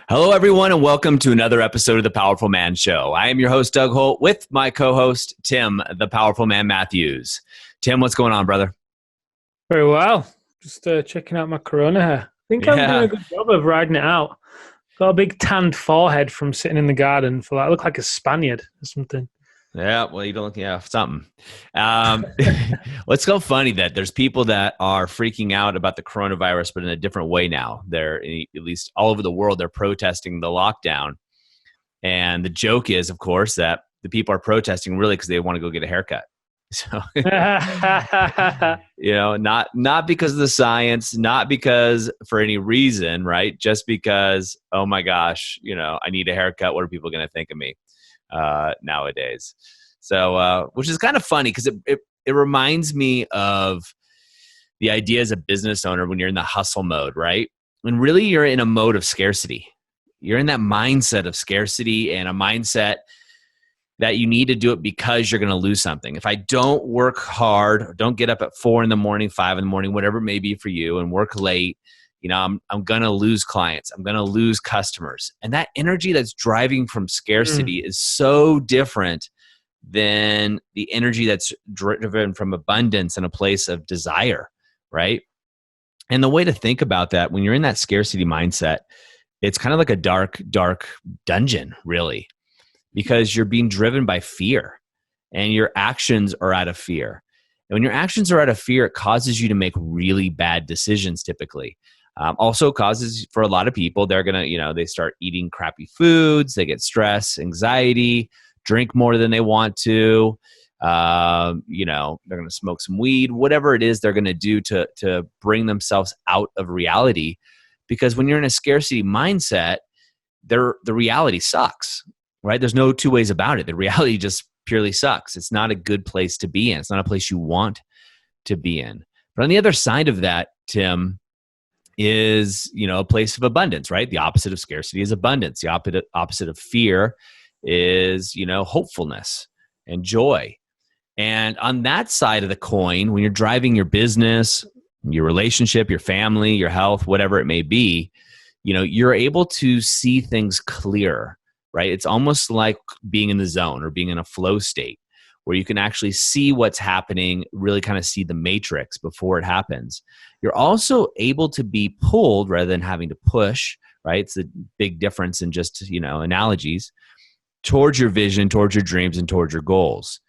Hello, everyone, and welcome to another episode of The Powerful Man Show. I am your host, Doug Holt, with my co-host, Tim, the Powerful Man Matthews. Tim, what's going on, brother? Very well. Just checking out my Corona hair. I think I'm doing a Yeah, good job of riding it out. Got a big tanned forehead from sitting in the garden for that. I look like a Spaniard or something. yeah. Well, you don't look, something. Um, What's so funny that there's people that are freaking out about the coronavirus, but in a different way now. They're at least all over the world. They're protesting the lockdown, and the joke is, of course, that the people are protesting really because they want to go get a haircut. So not because of the science, not because for any reason, right? Just because, oh my gosh, I need a haircut. What are people going to think of me nowadays? So, which is kind of funny because it reminds me of the idea as a business owner when you're in the hustle mode, right? When really you're in a mode of scarcity. You're in that mindset of scarcity and a mindset that you need to do it because you're going to lose something. If I don't work hard, or don't get up at 4 a.m, 5 a.m, whatever it may be for you, and work late, I'm going to lose clients. I'm going to lose customers. And that energy that's driving from Mm. scarcity is so different than the energy that's driven from abundance and a place of desire, right? And the way to think about that, when you're in that scarcity mindset, it's kind of like a dark, dark dungeon, really, because you're being driven by fear and your actions are out of fear. And when your actions are out of fear, it causes you to make really bad decisions typically. Also causes for a lot of people, they're going to, they start eating crappy foods, they get stress, anxiety, drink more than they want to. They're going to smoke some weed, whatever it is they're going to do to bring themselves out of reality. Because when you're in a scarcity mindset, the reality sucks, right? There's no two ways about it. The reality just purely sucks. It's not a good place to be in. It's not a place you want to be in. But on the other side of that, Tim, is, a place of abundance, right? The opposite of scarcity is abundance. The opposite of fear is, hopefulness and joy. And on that side of the coin, when you're driving your business, your relationship, your family, your health, whatever it may be, you're able to see things clearer, right? It's almost like being in the zone or being in a flow state where you can actually see what's happening, really kind of see the matrix before it happens. You're also able to be pulled rather than having to push, right? It's a big difference in just, analogies towards your vision, towards your dreams, and towards your goals.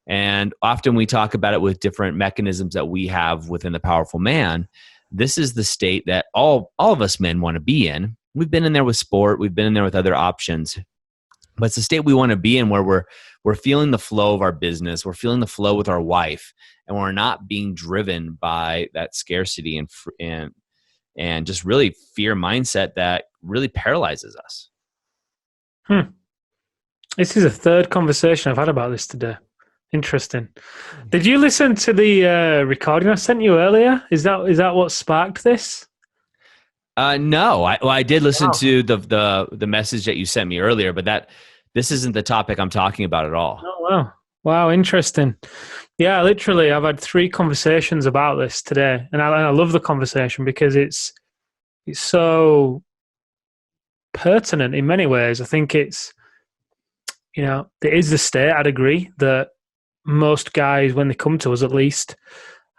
And often we talk about it with different mechanisms that we have within the powerful man. This is the state that all of us men want to be in. We've been in there with sport. We've been in there with other options. But it's the state we want to be in where we're feeling the flow of our business. We're feeling the flow with our wife. And we're not being driven by that scarcity and just really fear mindset that really paralyzes us. Hmm. This is a third conversation I've had about this today. Interesting. Did you listen to the recording I sent you earlier? Is that what sparked this? No, I did listen Wow. to the message that you sent me earlier, but this isn't the topic I'm talking about at all. Oh, wow. Wow, interesting. Yeah, literally, I've had 3 conversations about this today, and I love the conversation because it's so pertinent in many ways. I think it is the state. I'd agree that most guys, when they come to us, at least,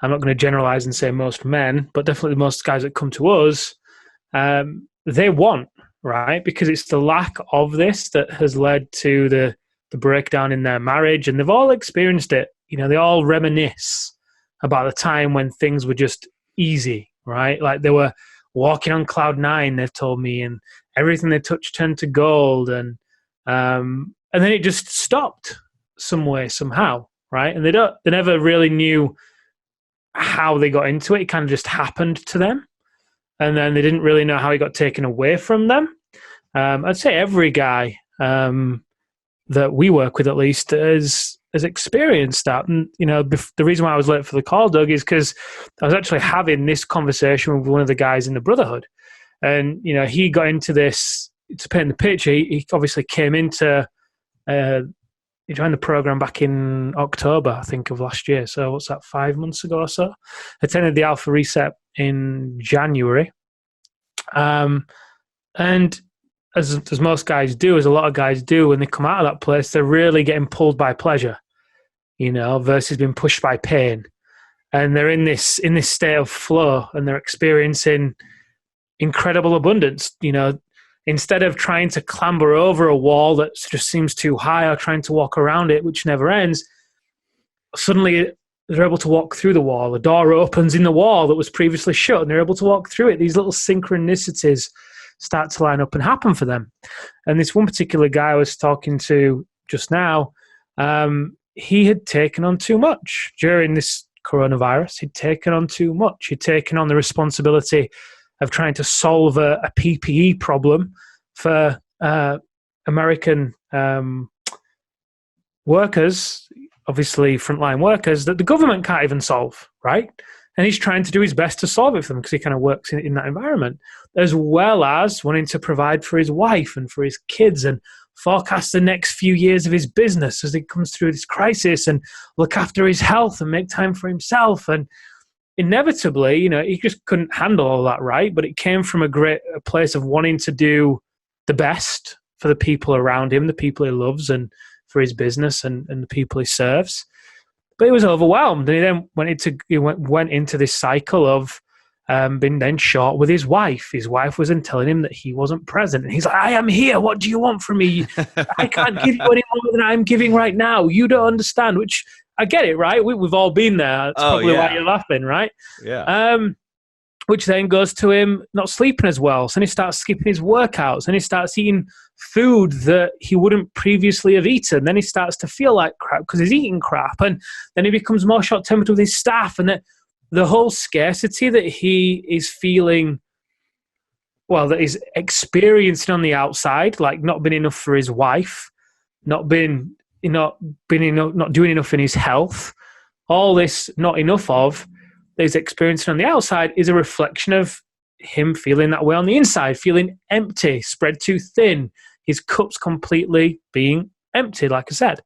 I'm not going to generalize and say most men, but definitely most guys that come to us, they want, right? Because it's the lack of this that has led to the breakdown in their marriage, and they've all experienced it. They all reminisce about the time when things were just easy, right? Like they were walking on cloud 9, they've told me, and everything they touched turned to gold, and then it just stopped some way, somehow, right? And they never really knew how they got into it. It kind of just happened to them, and then they didn't really know how it got taken away from them. I'd say every guy that we work with, at least, has experienced that. And the reason why I was late for the call, Doug, is because I was actually having this conversation with one of the guys in the Brotherhood, and he got into this to paint the picture. He obviously came into he joined the program back in October, I think, of last year. So what's that, 5 months ago or so? Attended the Alpha Reset in January. And as most guys do, as a lot of guys do, when they come out of that place, they're really getting pulled by pleasure, versus being pushed by pain. And they're in this state of flow, and they're experiencing incredible abundance. Instead of trying to clamber over a wall that just seems too high, or trying to walk around it, which never ends, suddenly they're able to walk through the wall. A door opens in the wall that was previously shut, and they're able to walk through it. These little synchronicities start to line up and happen for them. And this one particular guy I was talking to just now, he had taken on too much during this coronavirus. He'd taken on too much. He'd taken on the responsibility of trying to solve a PPE problem for American workers, obviously frontline workers, that the government can't even solve, right? And he's trying to do his best to solve it for them because he kind of works in that environment, as well as wanting to provide for his wife and for his kids and forecast the next few years of his business as he comes through this crisis, and look after his health and make time for himself. And inevitably, he just couldn't handle all that, right? But it came from a place of wanting to do the best for the people around him, the people he loves, and for his business and the people he serves. But he was overwhelmed, and he then went into this cycle of being then short with his wife. His wife was then telling him that he wasn't present, and he's like, "I am here. What do you want from me? I can't give you any more than I'm giving right now. You don't understand." Which I get it, right? We've all been there. That's probably why you're laughing, right? Yeah. Which then goes to him not sleeping as well. So then he starts skipping his workouts, and he starts eating food that he wouldn't previously have eaten. Then he starts to feel like crap because he's eating crap. And then he becomes more short-tempered with his staff. And the whole scarcity that he is feeling, that he's experiencing on the outside, like not being enough for his wife, not doing enough in his health, all this not enough of, that he's experiencing on the outside is a reflection of him feeling that way on the inside, feeling empty, spread too thin, his cup's completely being empty, like I said.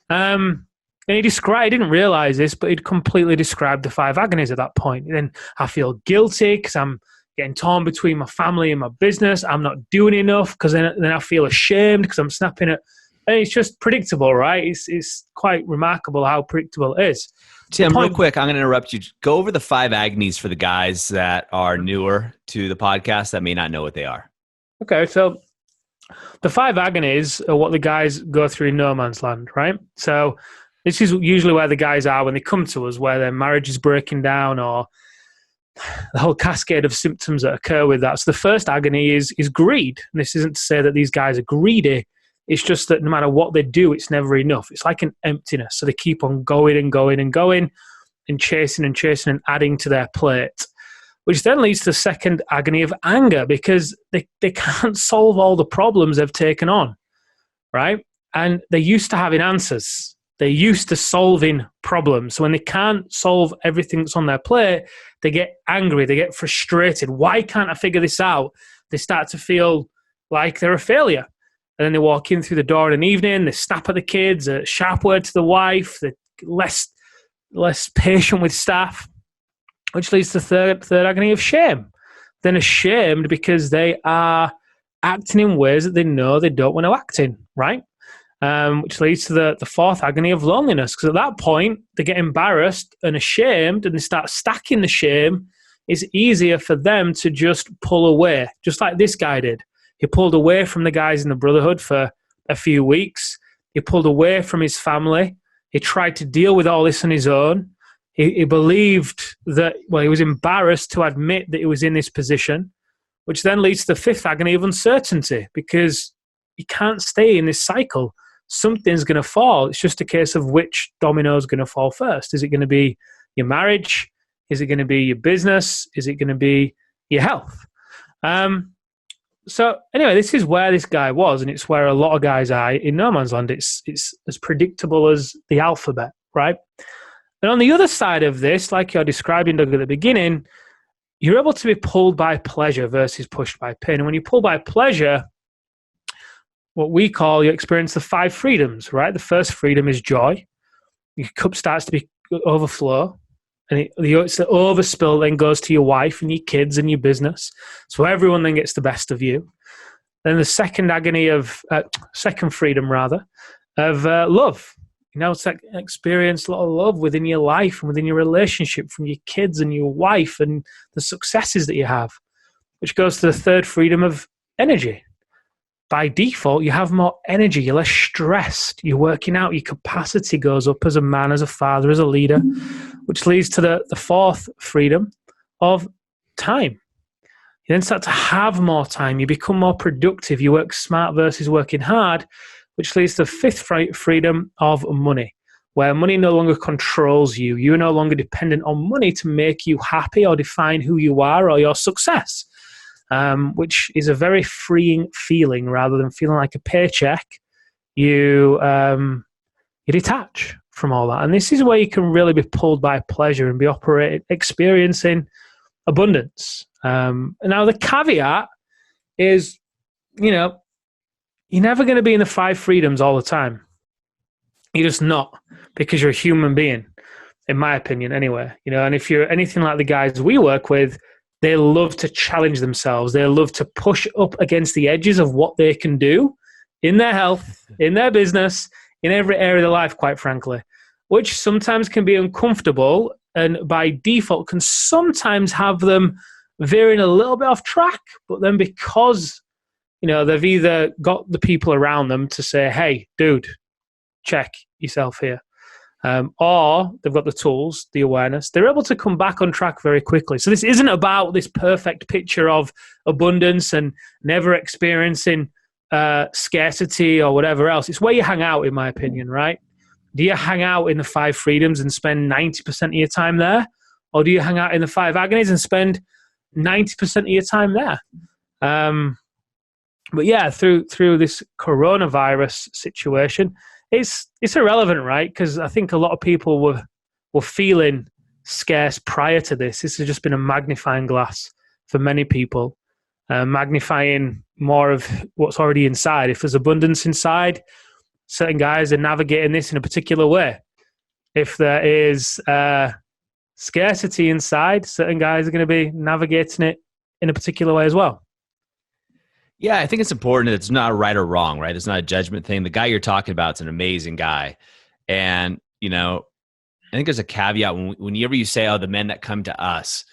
And he didn't realize this, but he'd completely described the 5 agonies at that point. And then I feel guilty because I'm getting torn between my family and my business. I'm not doing enough because then I feel ashamed because I'm snapping at. And it's just predictable, right? It's quite remarkable how predictable it is. Tim, real quick, I'm going to interrupt you. Go over the 5 agonies for the guys that are newer to the podcast that may not know what they are. Okay, so the 5 agonies are what the guys go through in no man's land, right? So this is usually where the guys are when they come to us, where their marriage is breaking down, or the whole cascade of symptoms that occur with that. So the first agony is greed. And this isn't to say that these guys are greedy. It's just that no matter what they do, it's never enough. It's like an emptiness. So they keep on going and going and going and chasing and adding to their plate, which then leads to the second agony of anger, because they can't solve all the problems they've taken on, right? And they're used to having answers. They're used to solving problems. So when they can't solve everything that's on their plate, they get angry, they get frustrated. Why can't I figure this out? They start to feel like they're a failure. And then they walk in through the door in an evening, they snap at the kids, a sharp word to the wife, they're less patient with staff, which leads to the third agony of shame. Then ashamed because they are acting in ways that they know they don't want to act in, right? Which leads to the fourth agony of loneliness, because at that point, they get embarrassed and ashamed, and they start stacking the shame. It's easier for them to just pull away, just like this guy did. He pulled away from the guys in the Brotherhood for a few weeks. He pulled away from his family. He tried to deal with all this on his own. He believed that, he was embarrassed to admit that he was in this position, which then leads to the fifth agony of uncertainty, because you can't stay in this cycle. Something's going to fall. It's just a case of which domino is going to fall first. Is it going to be your marriage? Is it going to be your business? Is it going to be your health? So anyway, this is where this guy was, and it's where a lot of guys are in no man's land. It's as predictable as the alphabet, right? And on the other side of this, like you're describing, Doug, at the beginning, you're able to be pulled by pleasure versus pushed by pain. And when you pull by pleasure, what we call, you experience the 5 freedoms, right? The first freedom is joy. Your cup starts to be overflow. And it's the overspill then goes to your wife and your kids and your business. So everyone then gets the best of you. then the second agony of, second freedom rather, of love. It's like experience a lot of love within your life and within your relationship from your kids and your wife and the successes that you have, which goes to the third freedom of energy. By default, you have more energy, you're less stressed, you're working out, your capacity goes up as a man, as a father, as a leader, which leads to the fourth freedom of time. You then start to have more time, you become more productive, you work smart versus working hard, which leads to the fifth freedom of money, where money no longer controls you. You're no longer dependent on money to make you happy or define who you are or your success, which is a very freeing feeling. Rather than feeling like a paycheck, you detach from all that. And this is where you can really be pulled by pleasure and be experiencing abundance. Now, the caveat is, you're never going to be in the five freedoms all the time. You're just not, because you're a human being, in my opinion, anyway. And if you're anything like the guys we work with, they love to challenge themselves. They love to push up against the edges of what they can do in their health, in their business, in every area of their life, quite frankly, which sometimes can be uncomfortable and by default can sometimes have them veering a little bit off track. But then because they've either got the people around them to say, hey, dude, check yourself here. Or they've got the tools, the awareness. They're able to come back on track very quickly. So this isn't about this perfect picture of abundance and never experiencing scarcity or whatever else. It's where you hang out, in my opinion, right? Do you hang out in the five freedoms and spend 90% of your time there? Or do you hang out in the five agonies and spend 90% of your time there? But yeah, through this coronavirus situation, it's irrelevant, right? Because I think a lot of people were feeling scarce prior to this. This has just been a magnifying glass for many people, magnifying more of what's already inside. If there's abundance inside, certain guys are navigating this in a particular way. If there is scarcity inside, certain guys are going to be navigating it in a particular way as well. Yeah, I think it's important that it's not right or wrong, right? It's not a judgment thing. The guy you're talking about is an amazing guy. And, I think there's a caveat whenever you say, the men that come to us,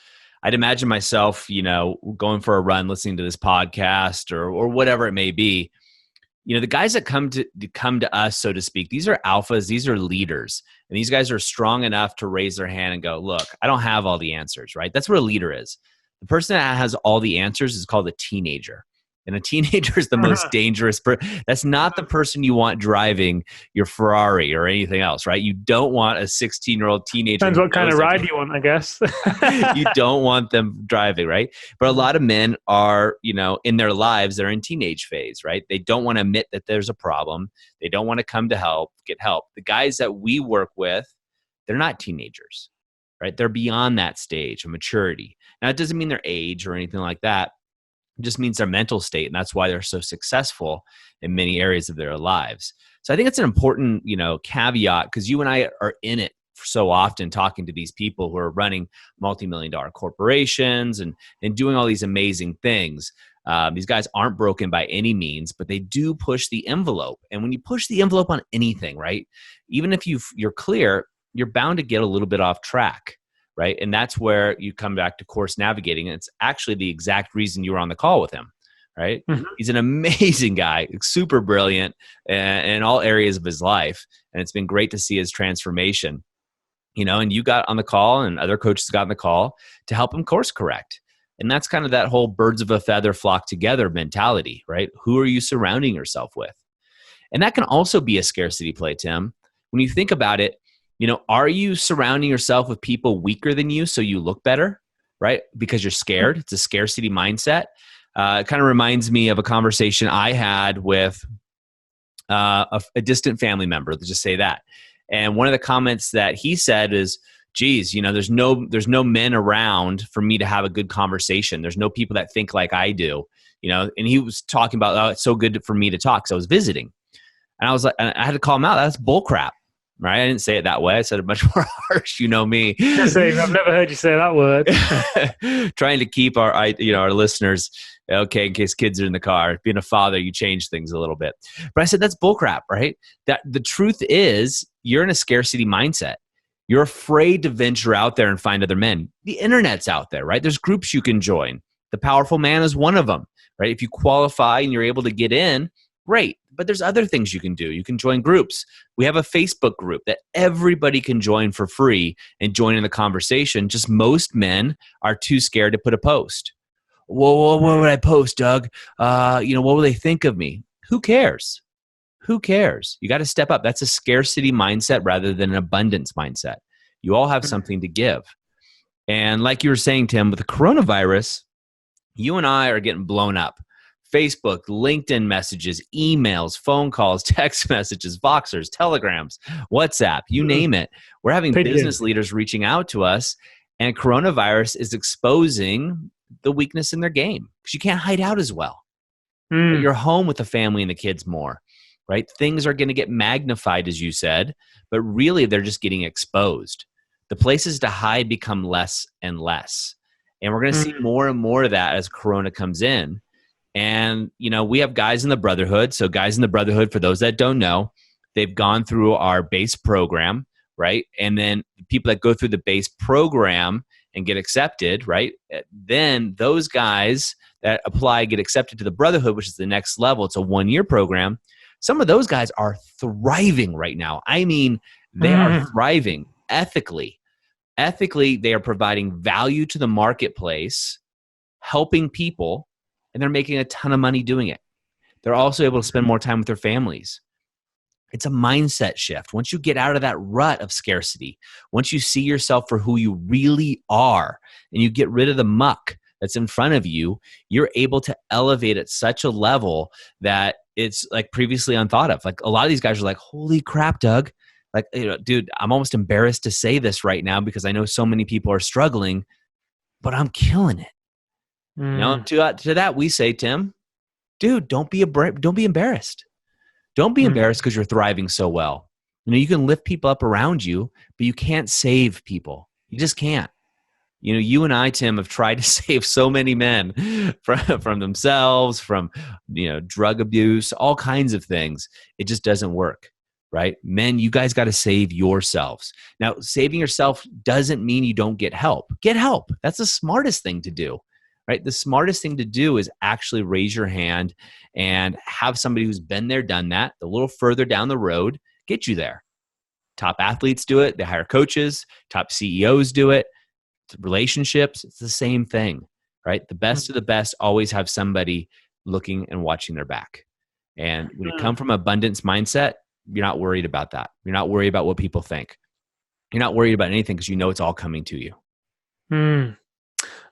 I'd imagine myself, going for a run, listening to this podcast or whatever it may be. The guys that come to us, so to speak, these are alphas, these are leaders. And these guys are strong enough to raise their hand and go, look, I don't have all the answers, right? That's what a leader is. The person that has all the answers is called a teenager. And a teenager is the most dangerous person. That's not the person you want driving your Ferrari or anything else, right? You don't want a 16-year-old teenager. Depends what kind of ride you want, I guess. You don't want them driving, right? But a lot of men are, in their lives, they're in teenage phase, right? They don't want to admit that there's a problem. They don't want to come to get help. The guys that we work with, they're not teenagers, right? They're beyond that stage of maturity. Now, it doesn't mean their age or anything like that. It just means their mental state, and that's why they're so successful in many areas of their lives. So I think it's an important, caveat, because you and I are in it so often talking to these people who are running multi-million-dollar corporations and doing all these amazing things. These guys aren't broken by any means, but they do push the envelope. And when you push the envelope on anything, right, even if you're clear, you're bound to get a little bit off track. Right. And that's where you come back to course navigating. And it's actually the exact reason you were on the call with him. Right. Mm-hmm. He's an amazing guy, super brilliant in all areas of his life. And it's been great to see his transformation, and you got on the call and other coaches got on the call to help him course correct. And that's kind of that whole birds of a feather flock together mentality, right? Who are you surrounding yourself with? And that can also be a scarcity play, Tim. When you think about it, are you surrounding yourself with people weaker than you so you look better, right? Because you're scared. It's a scarcity mindset. It kind of reminds me of a conversation I had with a distant family member. Let's just say that. And one of the comments that he said is, geez, there's no men around for me to have a good conversation. There's no people that think like I do, and he was talking about, it's so good for me to talk. So I was visiting and I was like, and I had to call him out. That's bull crap. Right? I didn't say it that way. I said it much more harsh. You know me. I've never heard you say that word. Trying to keep our listeners, Okay, in case kids are in the car. Being a father, you change things a little bit. But I said, that's bullcrap, right? That the truth is, you're in a scarcity mindset. You're afraid to venture out there and find other men. The internet's out there, right? There's groups you can join. The Powerful Man is one of them, right? If you qualify and you're able to get in, great. But there's other things you can do. You can join groups. We have a Facebook group that everybody can join for free and join in the conversation. Just most men are too scared to put a post. Whoa, what would I post, Doug? What will they think of me? Who cares? Who cares? You got to step up. That's a scarcity mindset rather than an abundance mindset. You all have something to give. And like you were saying, Tim, with the coronavirus, you and I are getting blown up. Facebook, LinkedIn messages, emails, phone calls, text messages, Voxers, Telegrams, WhatsApp, you name it. We're having business leaders reaching out to us, and coronavirus is exposing the weakness in their game because you can't hide out as well. You're home with the family and the kids more, right? Things are going to get magnified, as you said, but really they're just getting exposed. The places to hide become less and less. And we're going to see more and more of that as Corona comes in. And, we have guys in the Brotherhood. So guys in the Brotherhood, for those that don't know, they've gone through our base program, right? And then people that go through the base program and get accepted, right? Then those guys that apply, get accepted to the Brotherhood, which is the next level. It's a 1-year program. Some of those guys are thriving right now. I mean, they are thriving ethically. Ethically, they are providing value to the marketplace, helping people, and they're making a ton of money doing it. They're also able to spend more time with their families. It's a mindset shift. Once you get out of that rut of scarcity, once you see yourself for who you really are, and you get rid of the muck that's in front of you, you're able to elevate at such a level that it's like previously unthought of. Like a lot of these guys are like, holy crap, Doug. Like, dude, I'm almost embarrassed to say this right now because I know so many people are struggling, but I'm killing it. To that we say, Tim, dude, don't be embarrassed. Don't be embarrassed because you're thriving so well. You can lift people up around you, but you can't save people. You just can't. You and I, Tim, have tried to save so many men from themselves, from drug abuse, all kinds of things. It just doesn't work, right? Men, you guys got to save yourselves. Now, saving yourself doesn't mean you don't get help. Get help. That's the smartest thing to do, right? The smartest thing to do is actually raise your hand and have somebody who's been there, done that, a little further down the road, get you there. Top athletes do it. They hire coaches. Top CEOs do it. Relationships, it's the same thing, right? The best of the best always have somebody looking and watching their back. And when you come from abundance mindset, you're not worried about that. You're not worried about what people think. You're not worried about anything because you know it's all coming to you.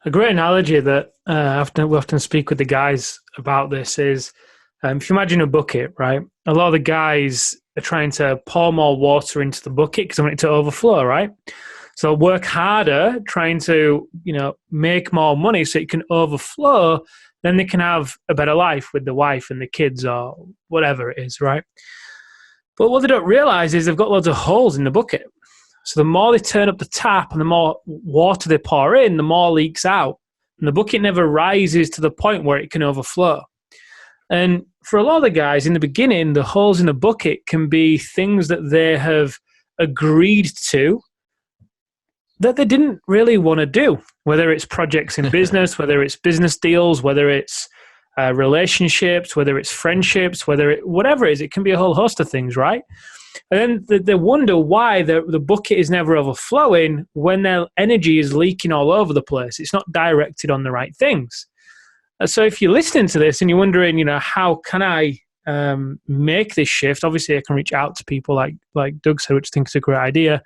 A great analogy that we often speak with the guys about this is, if you imagine a bucket, right? A lot of the guys are trying to pour more water into the bucket because they want it to overflow, right? So work harder trying to, make more money so it can overflow, then they can have a better life with the wife and the kids or whatever it is, right? But what they don't realize is they've got loads of holes in the bucket. So the more they turn up the tap and the more water they pour in, the more leaks out. And the bucket never rises to the point where it can overflow. And for a lot of the guys in the beginning, the holes in the bucket can be things that they have agreed to that they didn't really want to do, whether it's projects in business, whether it's business deals, whether it's relationships, whether it's friendships, whatever it is, it can be a whole host of things, right? And then they wonder why the bucket is never overflowing when their energy is leaking all over the place. It's not directed on the right things. So if you're listening to this and you're wondering, how can I make this shift? Obviously, I can reach out to people like Doug said, which I think is a great idea.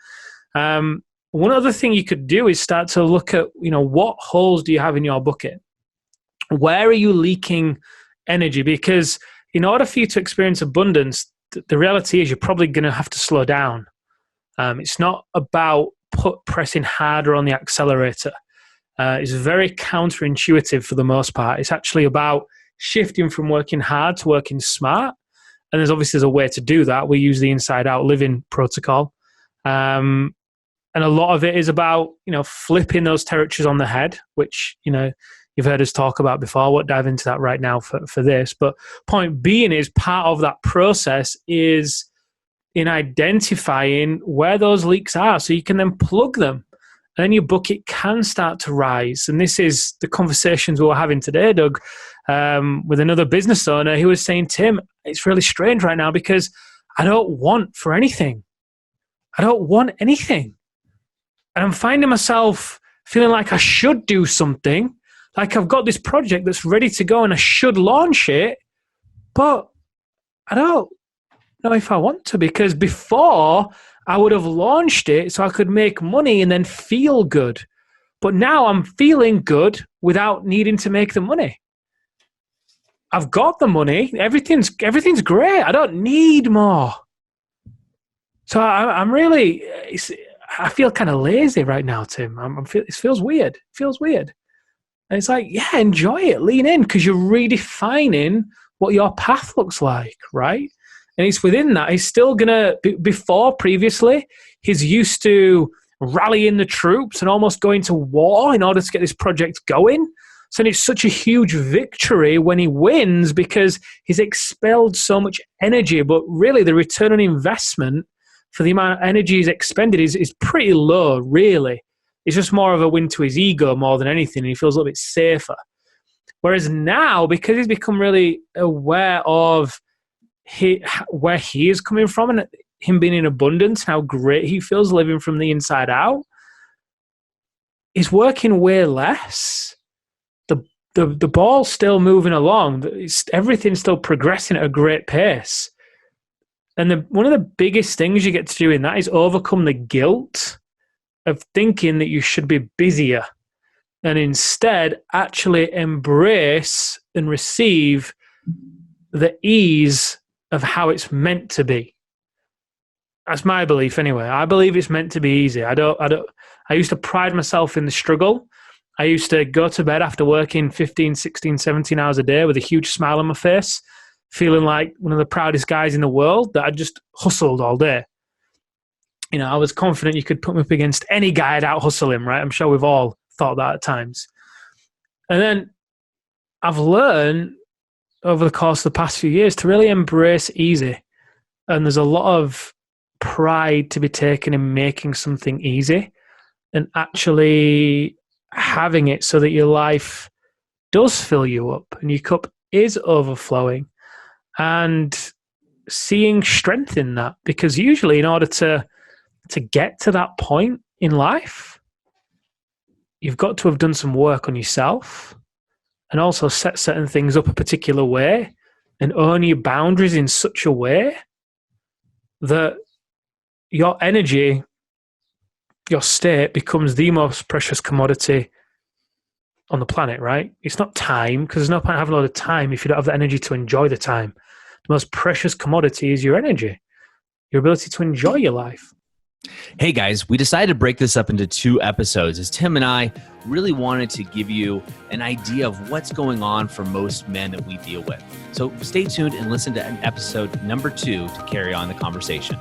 One other thing you could do is start to look at, what holes do you have in your bucket? Where are you leaking energy? Because in order for you to experience abundance, the reality is you're probably going to have to slow down. It's not about pressing harder on the accelerator. It's very counterintuitive for the most part. It's actually about shifting from working hard to working smart. And there's a way to do that. We use the Inside Out Living protocol. And a lot of it is about, flipping those territories on the head, which, you've heard us talk about before. I won't dive into that right now for this. But point being is, part of that process is in identifying where those leaks are so you can then plug them. And then your bucket can start to rise. And this is the conversations we were having today, Doug, with another business owner who was saying, Tim, it's really strange right now because I don't want for anything. I don't want anything. And I'm finding myself feeling like I should do something, like I've got this project that's ready to go and I should launch it, but I don't know if I want to, because before I would have launched it so I could make money and then feel good. But now I'm feeling good without needing to make the money. I've got the money. Everything's great. I don't need more. So I'm really, I feel kind of lazy right now, Tim. It feels weird. It feels weird. And it's like, yeah, enjoy it. Lean in, because you're redefining what your path looks like, right? And it's within that. He's still going to, previously, he's used to rallying the troops and almost going to war in order to get this project going. So it's such a huge victory when he wins because he's expelled so much energy. But really, the return on investment for the amount of energy he's expended is pretty low, really. It's just more of a win to his ego more than anything. And he feels a little bit safer. Whereas now, because he's become really aware of where he is coming from and him being in abundance, how great he feels living from the inside out, he's working way less. The ball's still moving along. Everything's still progressing at a great pace. And one of the biggest things you get to do in that is overcome the guilt of thinking that you should be busier and instead actually embrace and receive the ease of how it's meant to be. That's my belief anyway. I believe it's meant to be easy. I used to pride myself in the struggle. I used to go to bed after working 15, 16, 17 hours a day with a huge smile on my face, feeling like one of the proudest guys in the world that I'd just hustled all day. You know, I was confident you could put me up against any guy, I'd out hustle him, right? I'm sure we've all thought that at times. And then I've learned over the course of the past few years to really embrace easy. And there's a lot of pride to be taken in making something easy and actually having it so that your life does fill you up and your cup is overflowing, and seeing strength in that. Because usually in order to get to that point in life, you've got to have done some work on yourself and also set certain things up a particular way and own your boundaries in such a way that your energy, your state, becomes the most precious commodity on the planet, right? It's not time, because there's no point having a lot of time if you don't have the energy to enjoy the time. The most precious commodity is your energy, your ability to enjoy your life. Hey guys, we decided to break this up into 2 episodes as Tim and I really wanted to give you an idea of what's going on for most men that we deal with. So stay tuned and listen to episode number 2 to carry on the conversation.